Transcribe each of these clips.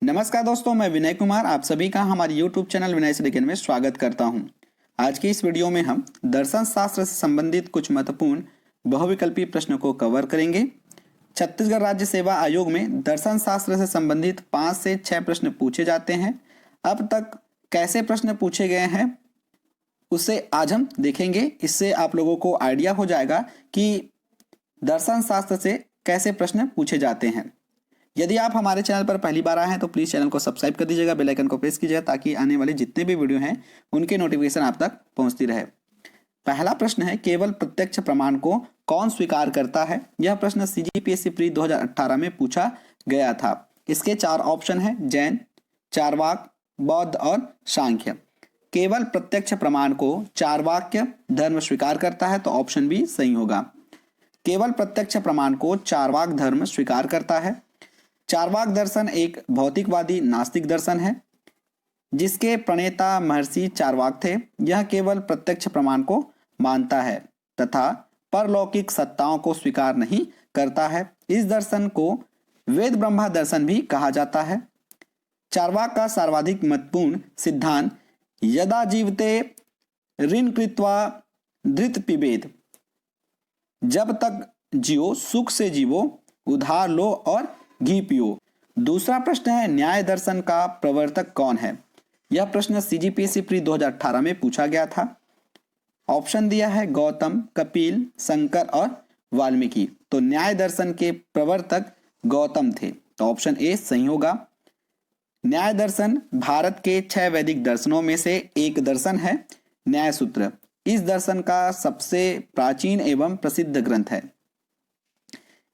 नमस्कार दोस्तों, मैं विनय कुमार आप सभी का हमारे YouTube चैनल विनय स्टडी में स्वागत करता हूं। आज की इस वीडियो में हम दर्शन शास्त्र से संबंधित कुछ महत्वपूर्ण बहुविकल्पी प्रश्नों को कवर करेंगे। छत्तीसगढ़ राज्य सेवा आयोग में दर्शन शास्त्र से संबंधित 5 से 6 प्रश्न पूछे जाते हैं। अब तक कैसे प्रश्न पूछे गए हैं उसे आज हम देखेंगे। इससे आप लोगों को आइडिया हो जाएगा कि दर्शन शास्त्र से कैसे प्रश्न पूछे जाते हैं। यदि आप हमारे चैनल पर पहली बार आए हैं तो प्लीज़ चैनल को सब्सक्राइब कर दीजिएगा, बेल आइकन को प्रेस कीजिएगा ताकि आने वाले जितने भी वीडियो हैं उनके नोटिफिकेशन आप तक पहुंचती रहे। पहला प्रश्न है, केवल प्रत्यक्ष प्रमाण को कौन स्वीकार करता है? यह प्रश्न CGPSC प्री 2018 में पूछा गया था। इसके 4 ऑप्शन है, जैन, चारवाक, बौद्ध और सांख्य। केवल प्रत्यक्ष प्रमाण को चारवाक्य धर्म स्वीकार करता है तो ऑप्शन बी सही होगा। केवल प्रत्यक्ष प्रमाण को चारवाक धर्म स्वीकार करता है। चारवाक दर्शन एक भौतिकवादी नास्तिक दर्शन है जिसके प्रणेता महर्षि चारवाक थे। यह केवल प्रत्यक्ष प्रमाण को मानता है तथा परलौकिक सत्ताओं को स्वीकार नहीं करता है। इस दर्शन को वेद ब्रह्मा दर्शन भी कहा जाता है। चारवाक का सर्वाधिक महत्वपूर्ण सिद्धांत यदा जीवते ऋण कृत्वा धृत पिबेद, जब तक जियो सुख से जीवो, उधार लो और घी पियो। दूसरा प्रश्न है, न्याय दर्शन का प्रवर्तक कौन है? यह प्रश्न CGPSC प्री 2018 में पूछा गया था। ऑप्शन दिया है गौतम, कपिल, शंकर और वाल्मीकि। तो न्याय दर्शन के प्रवर्तक गौतम थे तो ऑप्शन ए सही होगा। न्याय दर्शन भारत के 6 वैदिक दर्शनों में से एक दर्शन है। न्याय सूत्र इस दर्शन का सबसे प्राचीन एवं प्रसिद्ध ग्रंथ है।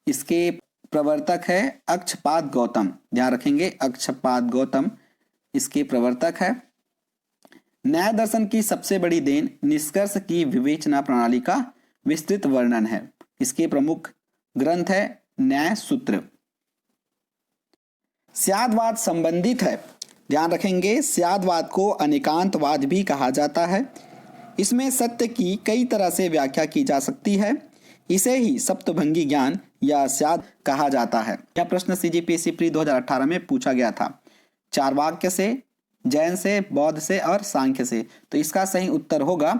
इसके प्रवर्तक है अक्षपाद गौतम, ध्यान रखेंगे अक्षपाद गौतम इसके प्रवर्तक है। न्याय दर्शन की सबसे बड़ी देन निष्कर्ष की विवेचना प्रणाली का विस्तृत वर्णन है। इसके प्रमुख ग्रंथ है न्याय सूत्र। स्यादवाद संबंधित है, ध्यान रखेंगे स्यादवाद को अनेकांतवाद भी कहा जाता है। इसमें सत्य की कई तरह से व्याख्या की जा सकती है। इसे ही सप्तभंगी ज्ञान या स्याद कहा जाता है। यह प्रश्न CGPSC प्री 2018 में पूछा गया था। चारवाक्य से, जैन से, बौद्ध से और सांख्य से। तो इसका सही उत्तर होगा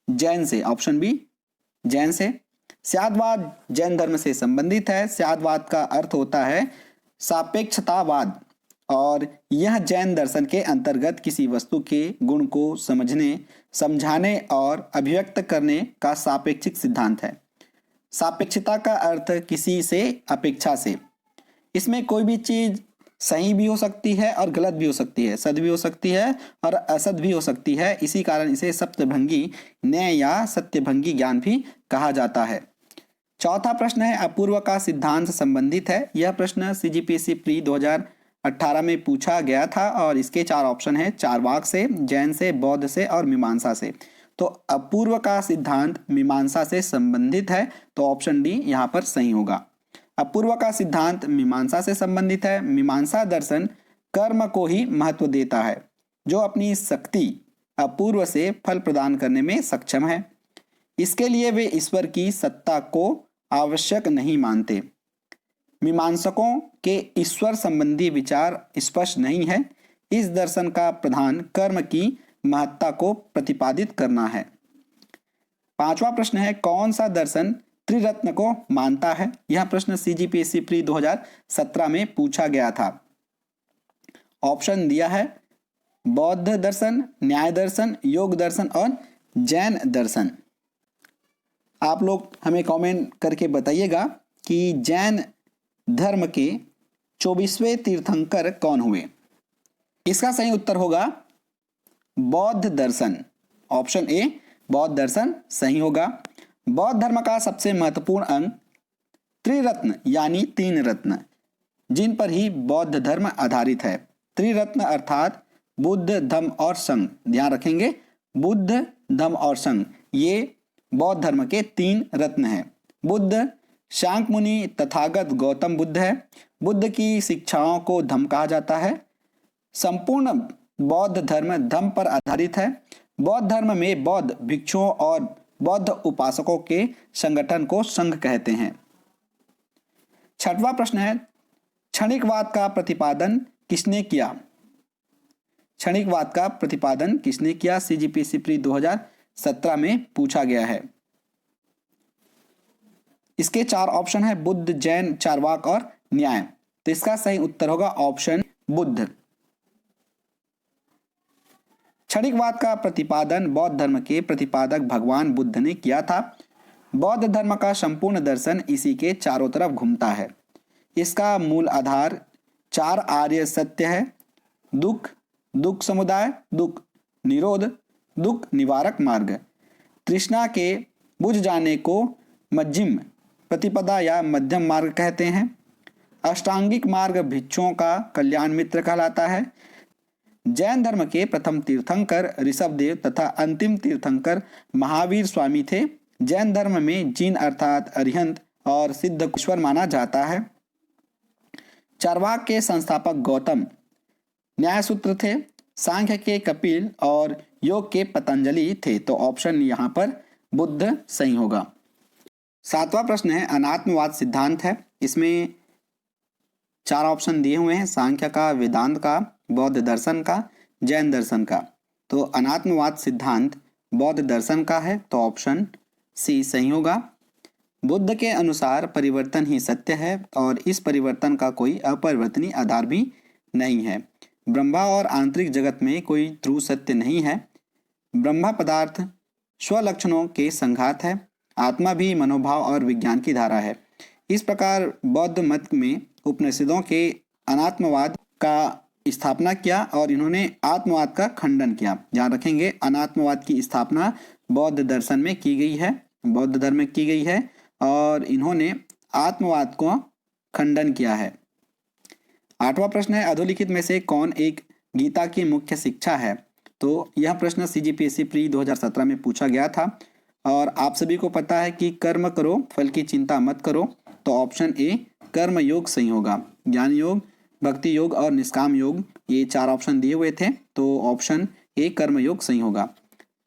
जैन से, ऑप्शन बी जैन से। स्यादवाद जैन धर्म से संबंधित है। स्यादवाद का अर्थ होता है सापेक्षतावाद और यह जैन दर्शन के अंतर्गत किसी वस्तु के गुण को समझने, समझाने और अभिव्यक्त करने का सापेक्षिक सिद्धांत है। सापेक्षता का अर्थ किसी से अपेक्षा से। इसमें कोई भी चीज सही भी हो सकती है और गलत भी हो सकती है, सद भी हो सकती है और असद भी हो सकती है। इसी कारण इसे सप्तभंगी न्याय या सत्यभंगी ज्ञान भी कहा जाता है। चौथा प्रश्न है, अपूर्व का सिद्धांत संबंधित है। यह प्रश्न CGPSC प्री 2018 में पूछा गया था और इसके 4 ऑप्शन है, चारवाक से, जैन से, बौद्ध से और मीमांसा से। तो अपूर्व का सिद्धांत मीमांसा से संबंधित है तो ऑप्शन डी यहाँ पर सही होगा। अपूर्व का सिद्धांत मीमांसा से संबंधित है। मीमांसा दर्शन कर्म को ही महत्व देता है जो अपनी शक्ति अपूर्व से फल प्रदान करने में सक्षम है। इसके लिए वे ईश्वर की सत्ता को आवश्यक नहीं मानते। मीमांसकों के ईश्वर संबंधी विचार स्पष्ट नहीं है। इस दर्शन का प्रधान कर्म की महत्ता को प्रतिपादित करना है। 5वां प्रश्न है, कौन सा दर्शन त्रिरत्न को मानता है? यह प्रश्न CGPSC प्री 2017 में पूछा गया था। ऑप्शन दिया है बौद्ध दर्शन, न्याय दर्शन, योग दर्शन और जैन दर्शन। आप लोग हमें कमेंट करके बताइएगा कि जैन धर्म के 24वें तीर्थंकर कौन हुए। इसका सही उत्तर होगा बौद्ध दर्शन, ऑप्शन ए बौद्ध दर्शन सही होगा। बौद्ध धर्म का सबसे महत्वपूर्ण अंग त्रिरत्न यानी 3 रत्न, जिन पर ही बौद्ध धर्म आधारित है। त्रिरत्न अर्थात बुद्ध, धम्म और संघ, ध्यान रखेंगे बुद्ध, धम्म और संघ ये बौद्ध धर्म के 3 रत्न हैं। बुद्ध शांक मुनि तथागत गौतम बुद्ध है। बुद्ध की शिक्षाओं को धम्म कहा जाता है। संपूर्ण बौद्ध धर्म धम्म पर आधारित है। बौद्ध धर्म में बौद्ध भिक्षुओं और बौद्ध उपासकों के संगठन को संघ कहते हैं। 6वां प्रश्न है, क्षणिकवाद का प्रतिपादन किसने किया? क्षणिकवाद का प्रतिपादन किसने किया? सीजीपीएससी प्री 2017 में पूछा गया है। इसके 4 ऑप्शन है, बुद्ध, जैन, चार्वाक और न्याय। तो इसका सही उत्तर होगा ऑप्शन बुद्ध। क्षणिकवाद का प्रतिपादन बौद्ध धर्म के प्रतिपादक भगवान बुद्ध ने किया था। बौद्ध धर्म का संपूर्ण दर्शन इसी के चारों तरफ घूमता है। इसका मूल आधार 4 आर्य सत्य है: दुख, दुख समुदाय, दुख निरोध, दुख निवारक मार्ग। तृष्णा के बुझ जाने को मध्यम प्रतिपदा या मध्यम मार्ग कहते हैं। अष्टांगिक मार्ग भिक्षुओं का कल्याण मित्र कहलाता है। जैन धर्म के प्रथम तीर्थंकर ऋषभदेव तथा अंतिम तीर्थंकर महावीर स्वामी थे। जैन धर्म में जीन अर्थात अरिहंत और सिद्धेश्वर माना जाता है। चार्वाक के संस्थापक गौतम न्यायसूत्र थे। सांख्य के कपिल और योग के पतंजलि थे। तो ऑप्शन यहाँ पर बुद्ध सही होगा। 7वां प्रश्न है, अनात्मवाद सिद्धांत है। इसमें 4 ऑप्शन दिए हुए हैं, सांख्य का, वेदांत का, बौद्ध दर्शन का, जैन दर्शन का। तो अनात्मवाद सिद्धांत बौद्ध दर्शन का है, तो ऑप्शन सी सही होगा। बुद्ध के अनुसार परिवर्तन ही सत्य है और इस परिवर्तन का कोई अपरिवर्तनीय आधार भी नहीं है। ब्रह्मा और आंतरिक जगत में कोई ध्रुव सत्य नहीं है। ब्रह्मा पदार्थ स्वलक्षणों के संघात है। आत्मा भी मनोभाव और विज्ञान की धारा है। इस प्रकार बौद्ध मत में उपनिषदों के अनात्मवाद का स्थापना किया और इन्होंने आत्मवाद का खंडन किया। ध्यान रखेंगे, अनात्मवाद की स्थापना बौद्ध दर्शन में की गई है, बौद्ध धर्म में की गई है और इन्होंने आत्मवाद को खंडन किया है। 8वां प्रश्न है, अधोलिखित में से कौन एक गीता की मुख्य शिक्षा है? तो यह प्रश्न सीजीपीएससी प्री 2017 में पूछा गया था और आप सभी को पता है कि कर्म करो फल की चिंता मत करो। तो ऑप्शन ए कर्म योग सही होगा। ज्ञान योग, भक्ति योग और निष्काम योग, ये 4 ऑप्शन दिए हुए थे, तो ऑप्शन ए कर्म योग सही होगा।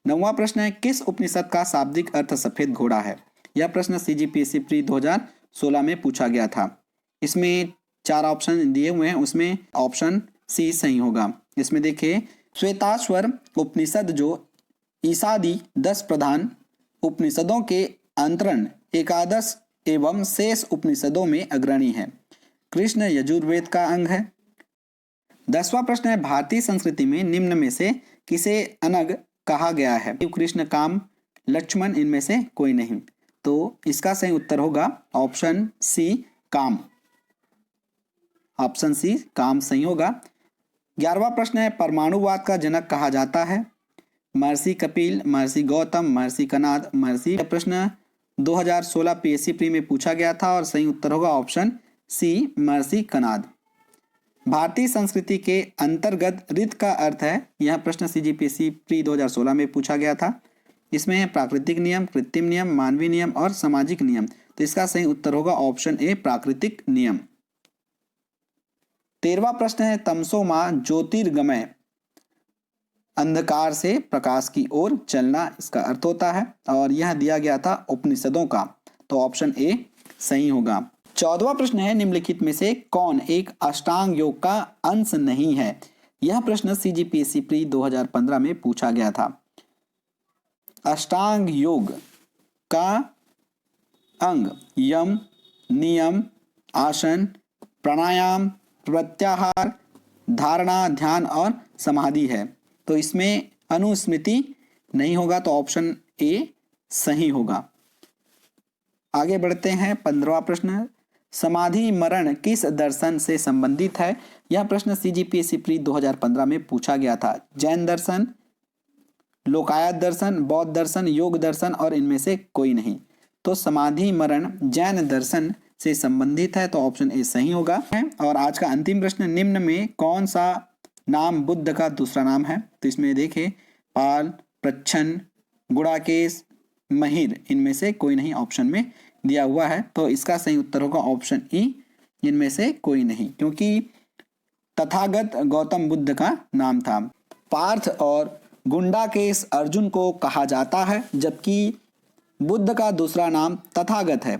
9वां प्रश्न है, किस उपनिषद का शाब्दिक अर्थ सफेद घोड़ा है? यह प्रश्न सीजीपीएससी प्री 2016 में पूछा गया था। इसमें 4 ऑप्शन दिए हुए हैं, उसमें ऑप्शन सी सही होगा। इसमें देखिए, श्वेताश्वर उपनिषद जो ईसादी 10 प्रधान उपनिषदों के अंतरण एकादश एवं शेष उपनिषदों में अग्रणी है। कृष्ण यजुर्वेद का अंग है। 10वां प्रश्न है, भारतीय संस्कृति में निम्न में से किसे अनग कहा गया है? कृष्ण, काम, लक्ष्मण, इनमें से कोई नहीं। तो इसका सही उत्तर होगा ऑप्शन सी काम। ऑप्शन सी काम सही होगा। 11वां प्रश्न है, परमाणुवाद का जनक कहा जाता है? महर्षि कपिल, महर्षि गौतम, महर्षि कणाद, महर्षि। प्रश्न 2016 पीएससी प्री में पूछा गया था और सही उत्तर होगा ऑप्शन सी महर्षि कणाद। भारतीय संस्कृति के अंतर्गत रीत का अर्थ है? यह प्रश्न सीजीपीएससी प्री 2016 में पूछा गया था। इसमें प्राकृतिक नियम, कृत्रिम नियम, मानवीय नियम और सामाजिक नियम। तो इसका सही उत्तर होगा ऑप्शन ए प्राकृतिक नियम। 13वां प्रश्न है, तमसो मा ज्योतिर्गमय, अंधकार से प्रकाश की ओर चलना इसका अर्थ होता है और यह दिया गया था उपनिषदों का। तो ऑप्शन ए सही होगा। 14वां प्रश्न है, निम्नलिखित में से कौन एक अष्टांग योग का अंश नहीं है? यह प्रश्न सीजीपीएससी प्री 2015 में पूछा गया था। अष्टांग योग का अंग यम, नियम, आसन, प्राणायाम, प्रत्याहार, धारणा, ध्यान और समाधि है। तो इसमें अनुस्मृति नहीं होगा, तो ऑप्शन ए सही होगा। आगे बढ़ते हैं। 15वां प्रश्न, समाधि मरण किस दर्शन से संबंधित है? यह प्रश्न सीजीपीएससी प्री 2015 में पूछा गया था। जैन दर्शन, लोकायत दर्शन, बौद्ध दर्शन, योग दर्शन और इनमें से कोई नहीं। तो समाधि मरण जैन दर्शन से संबंधित है, तो ऑप्शन ए सही होगा। और आज का अंतिम प्रश्न, निम्न में कौन सा नाम बुद्ध का दूसरा नाम है? तो इसमें देखें, पाल, प्रच्छन्न, गुड़ाकेश, महिर, इनमें से कोई नहीं ऑप्शन में दिया हुआ है। तो इसका सही उत्तर होगा ऑप्शन ई, इनमें से कोई नहीं, क्योंकि तथागत गौतम बुद्ध का नाम था। पार्थ और गुंडाकेश अर्जुन को कहा जाता है, जबकि बुद्ध का दूसरा नाम तथागत है।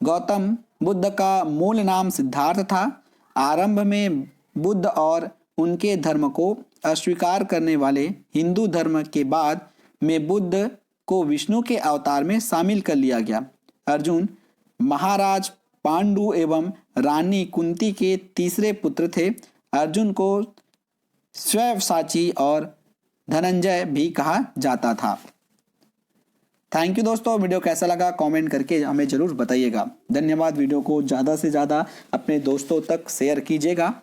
गौतम बुद्ध का मूल नाम सिद्धार्थ था। आरंभ में बुद्ध और उनके धर्म को अस्वीकार करने वाले हिंदू धर्म के बाद में बुद्ध को विष्णु के अवतार में शामिल कर लिया गया। अर्जुन महाराज पांडु एवं रानी कुंती के तीसरे पुत्र थे। अर्जुन को स्वयंसाची और धनंजय भी कहा जाता था। थैंक यू दोस्तों, वीडियो कैसा लगा कमेंट करके हमें ज़रूर बताइएगा। धन्यवाद। वीडियो को ज़्यादा से ज़्यादा अपने दोस्तों तक शेयर कीजिएगा।